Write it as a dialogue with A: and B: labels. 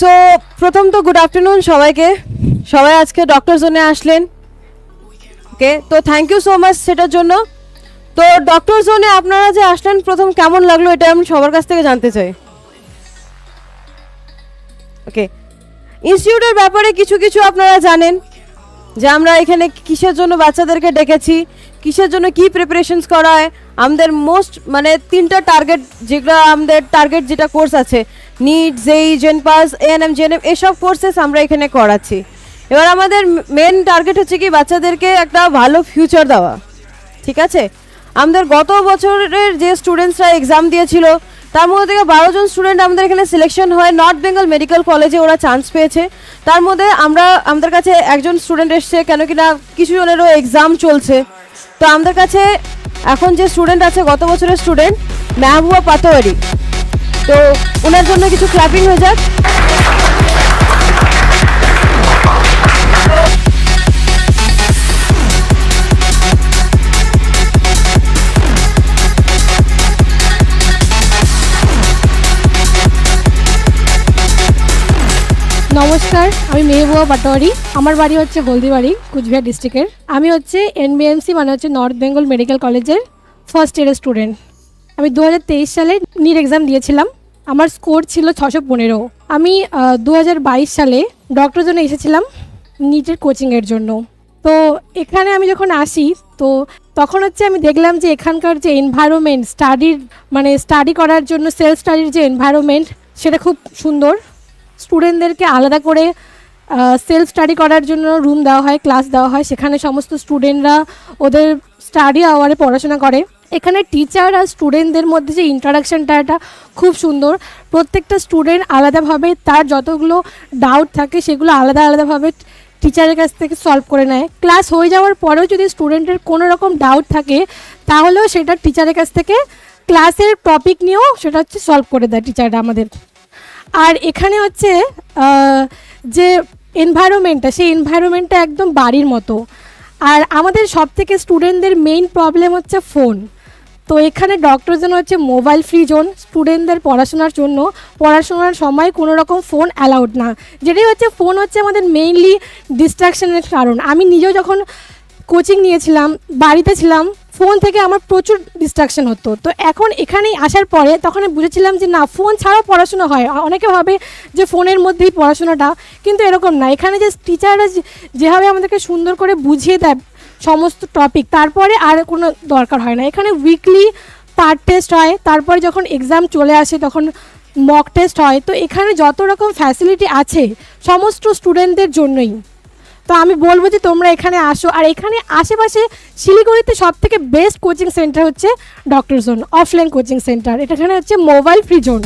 A: So প্রথম তো good afternoon সবাইকে, সবাই আজকে ডক্টর জোনে আসলেন। ওকে, তো থ্যাংক ইউ সো মাচ সেটার জন্য। তো ডক্টর জোনে আপনারা যে আসলেন প্রথম কেমন লাগলো এটা আমি সবার কাছ থেকে জানতে চাই। ওকে, ইনস্টিটিউটের ব্যাপারে কিছু কিছু আপনারা জানেন যে আমরা এখানে কিসের জন্য বাচ্চাদেরকে ডেকেছি, কিসের জন্য কি প্রিপারেশনস করা হয়। আমাদের মোস্ট মানে 3টা টার্গেট, যেগুলো আমাদের টার্গেট যেটা কোর্স আছে, নিট, জেই, জেনপাস, এএনএম, জেএনএম, এসব কোর্সেস আমরা এখানে করাচ্ছি। এবার আমাদের মেন টার্গেট হচ্ছে কি বাচ্চাদেরকে একটা ভালো ফিউচার দেওয়া। ঠিক আছে, আমাদের গত বছরের যে স্টুডেন্টসরা এক্সাম দিয়েছিল তার মধ্যে থেকে 12 জন স্টুডেন্ট আমাদের এখানে সিলেকশন হয়, নর্থ বেঙ্গল মেডিকেল কলেজে ওরা চান্স পেয়েছে। তার মধ্যে আমাদের কাছে একজন স্টুডেন্ট এসছে, কেন কিনা কিছু জনেরও এক্সাম চলছে। তো আমাদের কাছে এখন যে স্টুডেন্ট আছে গত বছরের স্টুডেন্ট মেহবুবা পাতোয়ারি, তো ওনার জন্য কিছু ক্ল্যাপিং হয়ে যাক।
B: নমস্কার, আমি মেহবুবা পাটোয়ারি। আমার বাড়ি হচ্ছে হলদিবাড়ি, কুচবিহার ডিস্ট্রিক্টের। আমি হচ্ছে এনবিএমসি মানে হচ্ছে নর্থ বেঙ্গল মেডিকেল কলেজের ফার্স্ট ইয়ারের স্টুডেন্ট। আমি 2023 সালে নিট এক্সাম দিয়েছিলাম, আমার স্কোর ছিল 615। আমি 2022 সালে ডক্টর জন্য এসেছিলাম নিটের কোচিংয়ের জন্য। তো এখানে আমি যখন আসি তো তখন হচ্ছে আমি দেখলাম যে এখানকার যে এনভায়রনমেন্ট, স্টাডি করার জন্য সেলফ স্টাডির যে এনভায়রনমেন্ট সেটা খুব সুন্দর। স্টুডেন্টদেরকে আলাদা করে সেলফ স্টাডি করার জন্য রুম দেওয়া হয়, ক্লাস দেওয়া হয়, সেখানে সমস্ত স্টুডেন্টরা ওদের স্টাডি আওয়ারে পড়াশোনা করে। এখানে টিচার আর স্টুডেন্টদের মধ্যে যে ইন্টারাকশানটা এটা খুব সুন্দর। প্রত্যেকটা স্টুডেন্ট আলাদাভাবে তার যতগুলো ডাউট থাকে সেগুলো আলাদা আলাদাভাবে টিচারের কাছ থেকে সলভ করে নেয়। ক্লাস হয়ে যাওয়ার পরেও যদি স্টুডেন্টের কোনো রকম ডাউট থাকে তাহলেও সেটা টিচারের কাছ থেকে ক্লাসের টপিক নিয়েও সেটা হচ্ছে সলভ করে দেয় টিচাররা আমাদের। আর এখানে হচ্ছে যে এনভায়রনমেন্টটা, সেই এনভায়রনমেন্টটা একদম বাড়ির মতো। আর আমাদের সব থেকে স্টুডেন্টদের মেইন প্রবলেম হচ্ছে ফোন। তো এখানে ডক্টর জোন হচ্ছে মোবাইল ফ্রি জোন। স্টুডেন্টদের পড়াশোনার সময় কোনো রকম ফোন অ্যালাউড না, যেটাই হচ্ছে ফোন হচ্ছে আমাদের মেইনলি ডিস্ট্রাকশনের কারণ। আমি নিজেও যখন কোচিং নিয়েছিলাম, বাড়িতে ছিলাম, ফোন থেকে আমার প্রচুর ডিস্ট্রাকশন হতো। তো এখন এখানেই আসার পরে তখন বুঝেছিলাম যে না, ফোন ছাড়াও পড়াশোনা হয়। অনেকে ভাবে যে ফোনের মধ্যেই পড়াশোনাটা, কিন্তু এরকম না। এখানে যে টিচাররা যেভাবে আমাদেরকে সুন্দর করে বুঝিয়ে দেয় সমস্ত টপিক, তারপরে আর কোনো দরকার হয় না। এখানে উইকলি পার্ট টেস্ট হয়, তারপরে যখন এক্সাম চলে আসে তখন মক টেস্ট হয়। তো এখানে যত রকম ফ্যাসিলিটি আছে সমস্ত স্টুডেন্টদের জন্যই। তো আমি বলবো যে তোমরা এখানে আসো। আর এখানে আশেপাশে শিলিগুড়িতে সবথেকে বেস্ট কোচিং সেন্টার হচ্ছে doctor zone offline coaching centre. এটা এখানে হচ্ছে মোবাইল ফ্রি জোন।